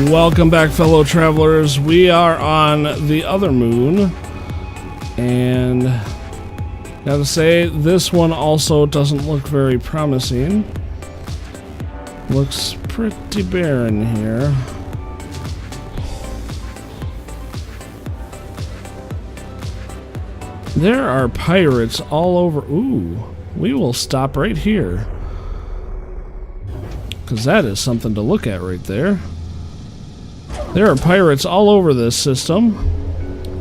Welcome back, fellow travelers. We are on the other moon, and gotta say, this one also doesn't look very promising. Looks pretty barren here. There are pirates all over. Ooh, we will stop right here, because that is something to look at right there. There are pirates all over this system.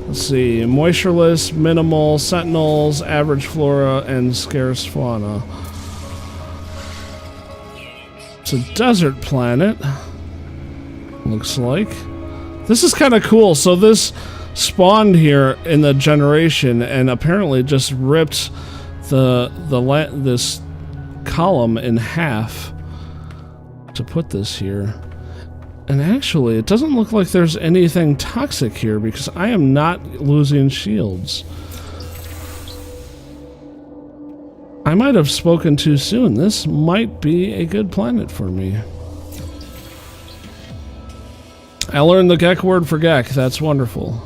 Let's see, moistureless, minimal, sentinels, average flora, and scarce fauna. It's a desert planet, looks like. This is kind of cool. So this spawned here in the generation and apparently just ripped this column in half to put this here. And actually, it doesn't look like there's anything toxic here because I am not losing shields. I might have spoken too soon. This might be a good planet for me. I learned the Gek word for Gek. That's wonderful.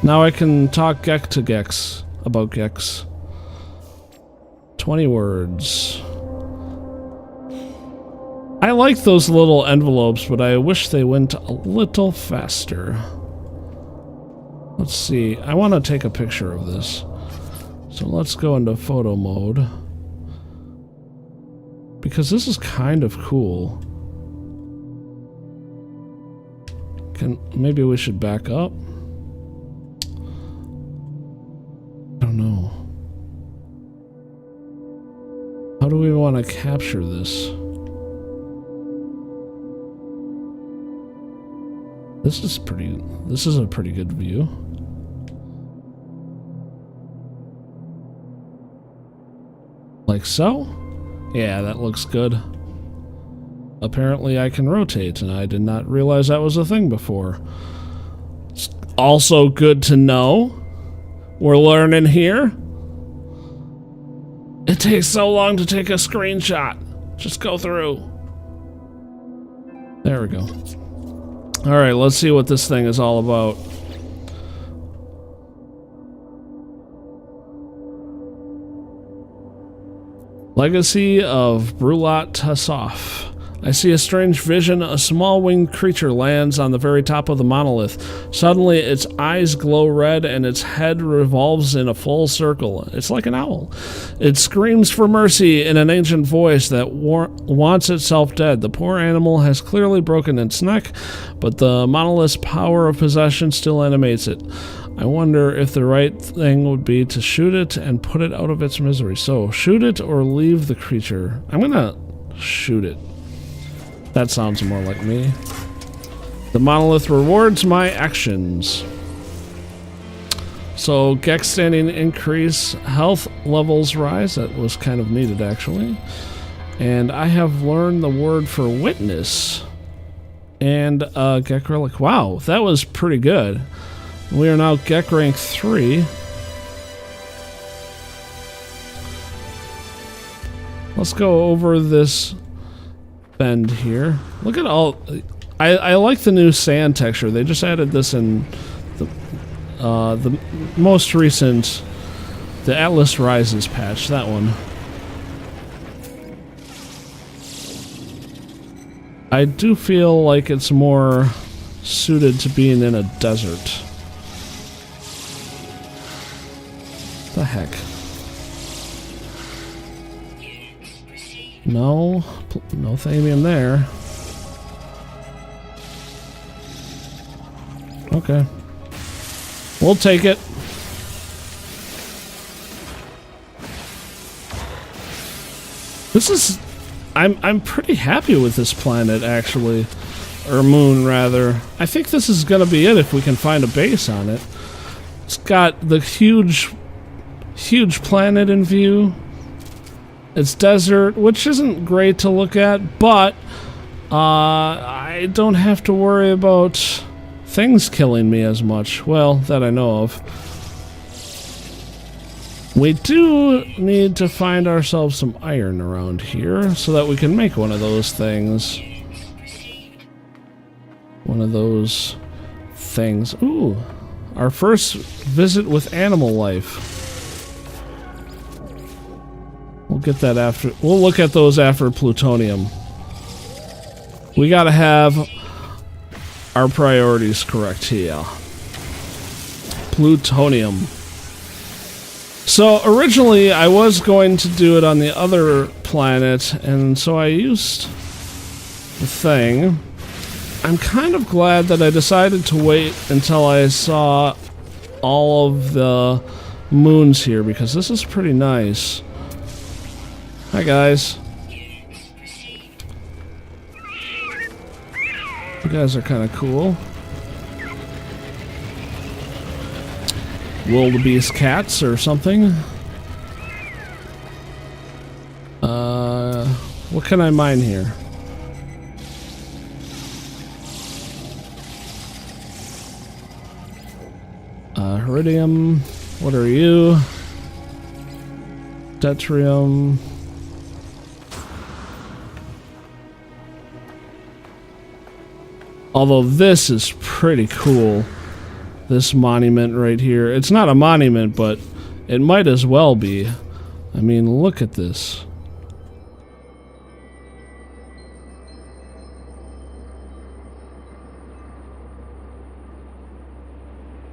Now I can talk Gek to Geks about Geks. 20 words. I like those little envelopes, but I wish they went a little faster. Let's see. I want to take a picture of this. So let's go into photo mode. Because this is kind of cool. Maybe we should back up? I don't know. How do we want to capture this? This is a pretty good view. Like so? Yeah, that looks good. Apparently I can rotate, and I did not realize that was a thing before. It's also good to know. We're learning here. It takes so long to take a screenshot. Just go through. There we go. Alright, let's see what this thing is all about. Legacy of Brulat Tassoff. I see a strange vision. A small winged creature lands on the very top of the monolith. Suddenly, its eyes glow red and its head revolves in a full circle. It's like an owl. It screams for mercy in an ancient voice that wants itself dead. The poor animal has clearly broken its neck, but the monolith's power of possession still animates it. I wonder if the right thing would be to shoot it and put it out of its misery. So, shoot it or leave the creature. I'm gonna shoot it. That sounds more like me. The monolith rewards my actions. So, Gek standing increase, health levels rise. That was kind of needed, actually. And I have learned the word for witness. And Gek relic. Wow, that was pretty good. We are now Gek rank 3. Let's go over this bend here. Look at all. I like the new sand texture. They just added this in the most recent, the Atlas Rises patch. That one. I do feel like it's more suited to being in a desert. The heck? No thamium there. Okay. We'll take it. This is... I'm pretty happy with this planet, actually. Or moon, rather. I think this is gonna be it if we can find a base on it. It's got the huge planet in view. It's desert, which isn't great to look at, but I don't have to worry about things killing me as much. Well, that I know of. We do need to find ourselves some iron around here so that we can make one of those things. One of those things. Ooh, our first visit with animal life. We'll get that after. We'll look at those after plutonium. We gotta have our priorities correct here. Plutonium. So originally I was going to do it on the other planet, and so I used the thing. I'm kind of glad that I decided to wait until I saw all of the moons here, because this is pretty nice. Hi guys. You guys are kind of cool. Wildebeest cats or something. What can I mine here? Iridium. What are you? Deuterium. Although this is pretty cool. This monument right here. It's not a monument, but it might as well be. I mean, look at this.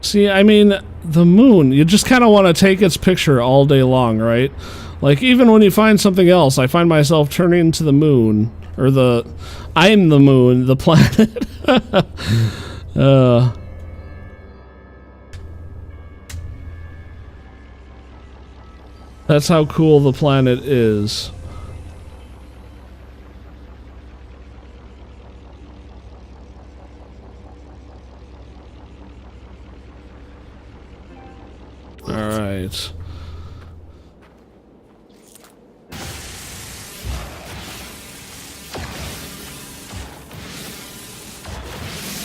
See, I mean, the moon, you just kind of want to take its picture all day long, right? Like, even when you find something else, I find myself turning to the moon, or I'm the moon, the planet. That's how cool the planet is. Alright.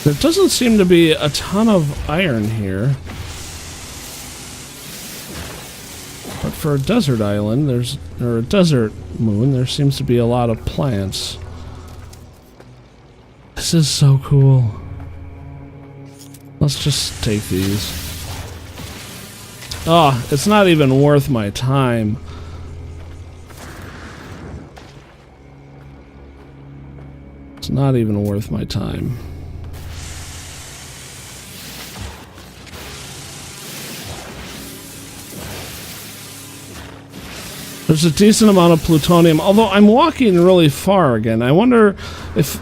There doesn't seem to be a ton of iron here. But for a desert island, or a desert moon, there seems to be a lot of plants. This is so cool. Let's just take these. Oh, it's not even worth my time. It's not even worth my time. There's a decent amount of plutonium, although I'm walking really far again. I wonder if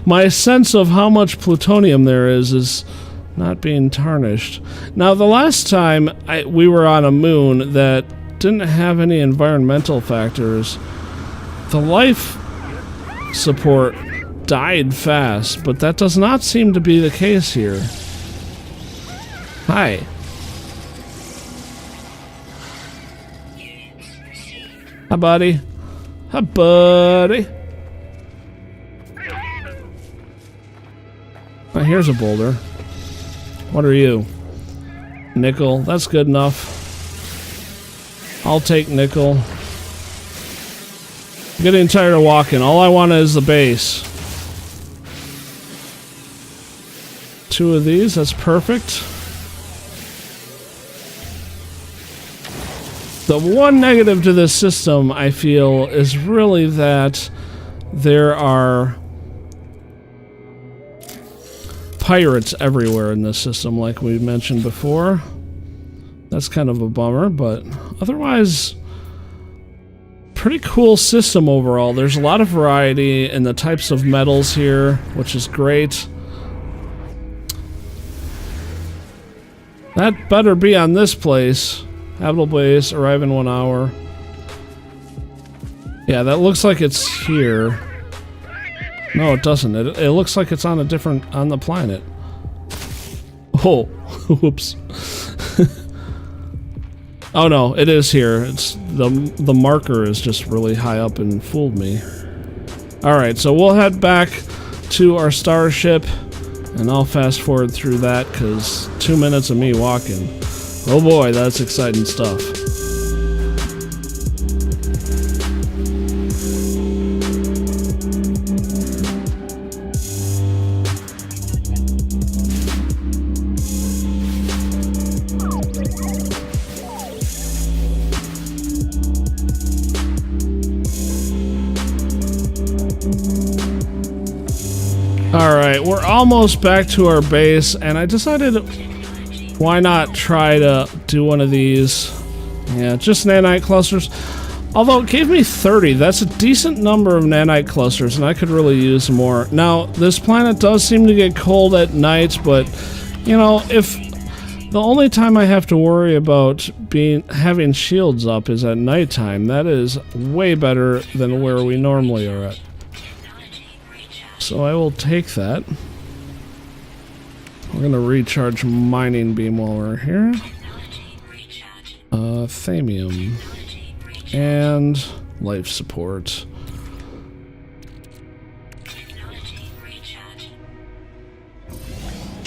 my sense of how much plutonium there is not being tarnished. Now, the last time we were on a moon that didn't have any environmental factors, the life support died fast, but that does not seem to be the case here. Hi. Hi, buddy. Hi, buddy. Oh, here's a boulder. What are you? Nickel. That's good enough. I'll take nickel. I'm getting tired of walking. All I want is the base. 2 of these. That's perfect. The one negative to this system, I feel, is really that there are pirates everywhere in this system, like we mentioned before. That's kind of a bummer, but otherwise, pretty cool system overall. There's a lot of variety in the types of metals here, which is great. That better be on this place. Habitable base, arrive in 1 hour. Yeah, that looks like it's here. No, it doesn't. It looks like it's on on the planet. Oh, whoops. Oh no, it is here. It's the marker is just really high up and fooled me. Alright, so we'll head back to our starship, and I'll fast forward through that because 2 minutes of me walking. Oh boy, that's exciting stuff. we're almost back to our base, and I decided why not try to do one of these. Yeah, just nanite clusters. Although it gave me 30, that's a decent number of nanite clusters, and I could really use more. Now, this planet does seem to get cold at night, but, you know, if the only time I have to worry about having shields up is at nighttime, that is way better than where we normally are at. So I will take that. We're going to recharge mining beam while we're here. Thamium. And life support.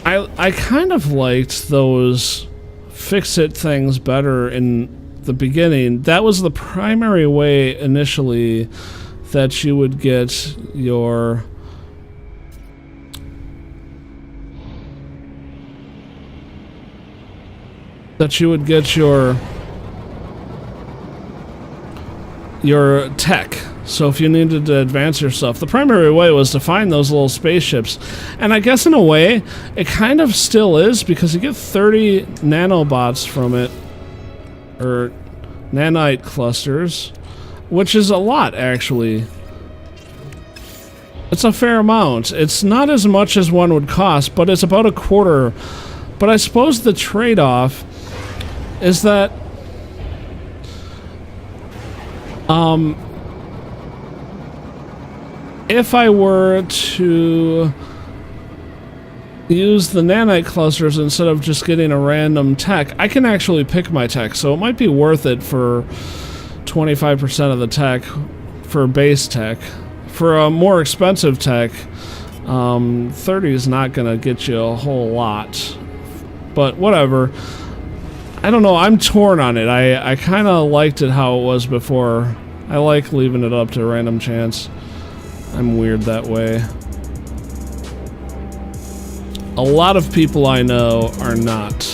I kind of liked those fix-it things better in the beginning. That was the primary way initially that you would get your... your tech. So if you needed to advance yourself, the primary way was to find those little spaceships. And I guess in a way, it kind of still is, because you get 30 nanobots from it, or nanite clusters, which is a lot, actually. It's a fair amount. It's not as much as one would cost, but it's about a quarter. But I suppose the trade-off is that if I were to use the nanite clusters instead of just getting a random tech, I can actually pick my tech, so it might be worth it for 25% of the tech for base tech. For a more expensive tech, 30 is not going to get you a whole lot, but whatever. I don't know, I'm torn on it. I kind of liked it how it was before. I like leaving it up to random chance. I'm weird that way. A lot of people I know are not.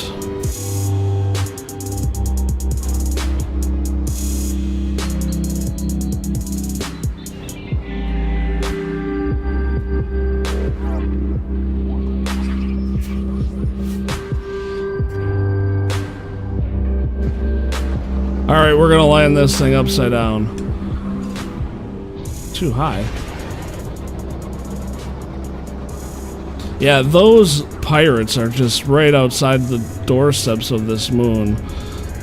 Alright, we're gonna land this thing upside down. Too high. Yeah, those pirates are just right outside the doorsteps of this moon.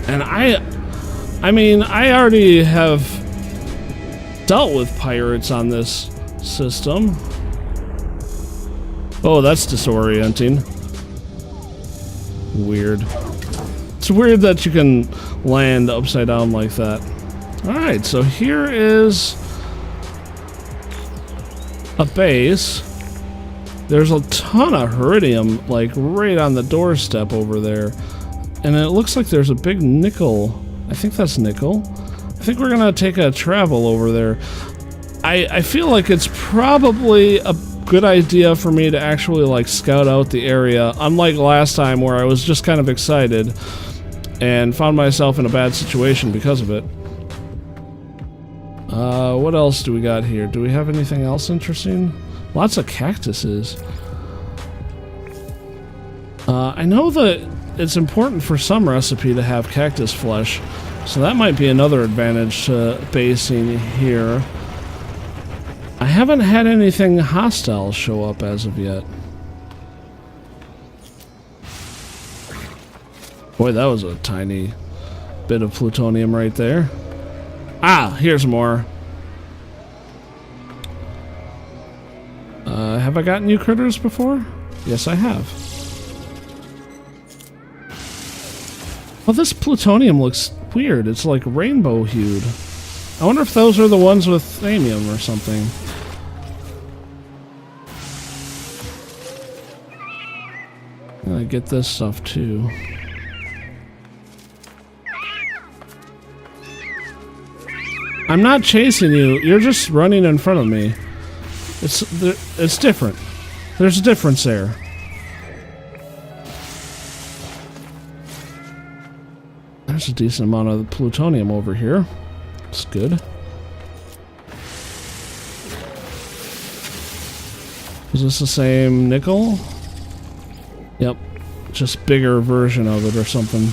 And I mean, I already have dealt with pirates on this system. Oh, that's disorienting. Weird. It's weird that you can land upside down like that. Alright, so here is a base. There's a ton of iridium, like, right on the doorstep over there. And it looks like there's a big nickel. I think that's nickel. I think we're gonna take a travel over there. I feel like it's probably a good idea for me to actually, like, scout out the area, unlike last time where I was just kind of excited and found myself in a bad situation because of it. What else do we got here? Do we have anything else interesting? Lots of cactuses. I know that it's important for some recipe to have cactus flesh, so that might be another advantage to basing here. I haven't had anything hostile show up as of yet. Boy, that was a tiny bit of plutonium right there. Ah, here's more. Have I gotten you critters before? Yes, I have. Well, this plutonium looks weird. It's like rainbow hued. I wonder if those are the ones with thamium or something. And I get this stuff too. I'm not chasing you. You're just running in front of me. It's different. There's a difference there. There's a decent amount of plutonium over here. It's good. Is this the same nickel? Yep. Just bigger version of it or something.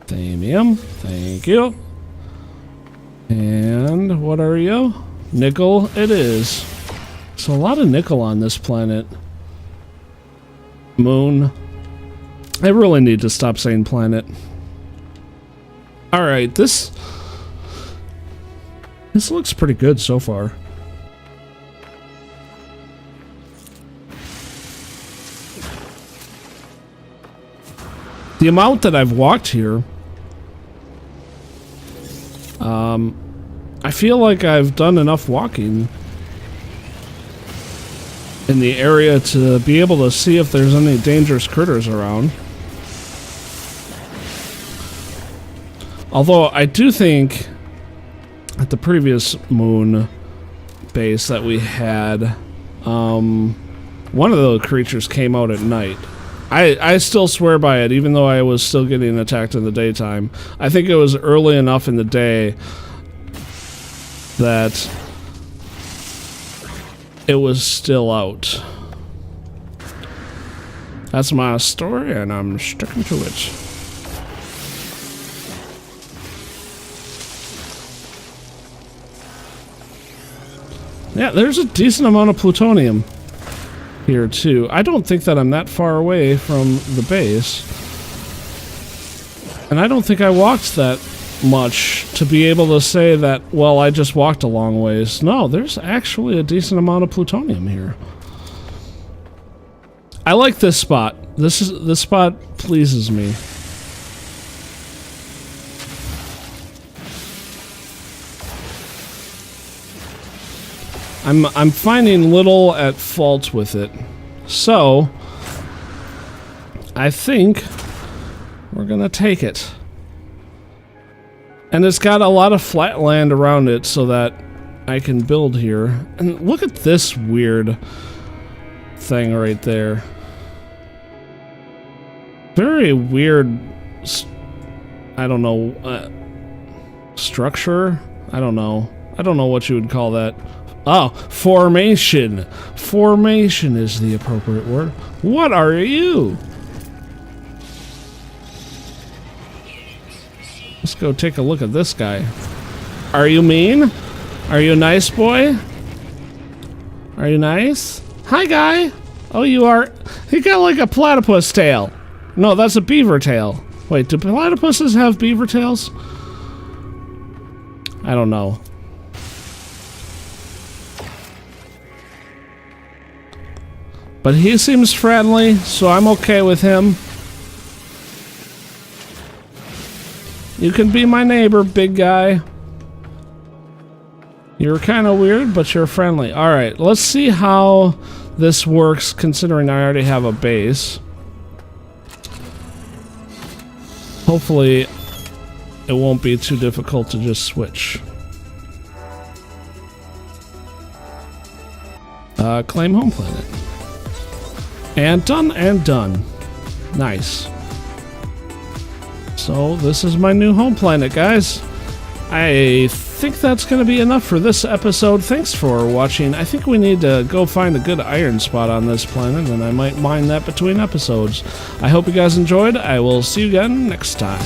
Thamium. Thank you. And what are you? Nickel it is. So a lot of nickel on this planet. Moon. I really need to stop saying planet. Alright, this looks pretty good so far. The amount that I've walked here, I feel like I've done enough walking in the area to be able to see if there's any dangerous critters around. Although I do think at the previous moon base that we had, one of those creatures came out at night. I still swear by it, even though I was still getting attacked in the daytime. I think it was early enough in the day that it was still out. That's my story, and I'm sticking to it. Yeah, there's a decent amount of plutonium here, too. I don't think that I'm that far away from the base. And I don't think I walked that much to be able to say that, well, I just walked a long ways. No, there's actually a decent amount of plutonium here. I like this spot. This spot pleases me. I'm finding little at fault with it. So I think we're gonna take it. And it's got a lot of flat land around it so that I can build here. And look at this weird thing right there. Very weird, I don't know, structure? I don't know. I don't know what you would call that. Oh, formation. Formation is the appropriate word. What are you? Let's go take a look at this guy. Are you mean? Are you a nice boy? Are you nice? Hi, guy. Oh, you are. He got like a platypus tail. No, that's a beaver tail. Wait, do platypuses have beaver tails? I don't know. But he seems friendly, so I'm okay with him. You can be my neighbor, big guy. You're kind of weird, but you're friendly. Alright, let's see how this works, considering I already have a base. Hopefully, it won't be too difficult to just switch. Claim home planet. And done and done. Nice. So this is my new home planet, guys. I think that's going to be enough for this episode. Thanks for watching. I think we need to go find a good iron spot on this planet, and I might mine that between episodes. I hope you guys enjoyed. I will see you again next time.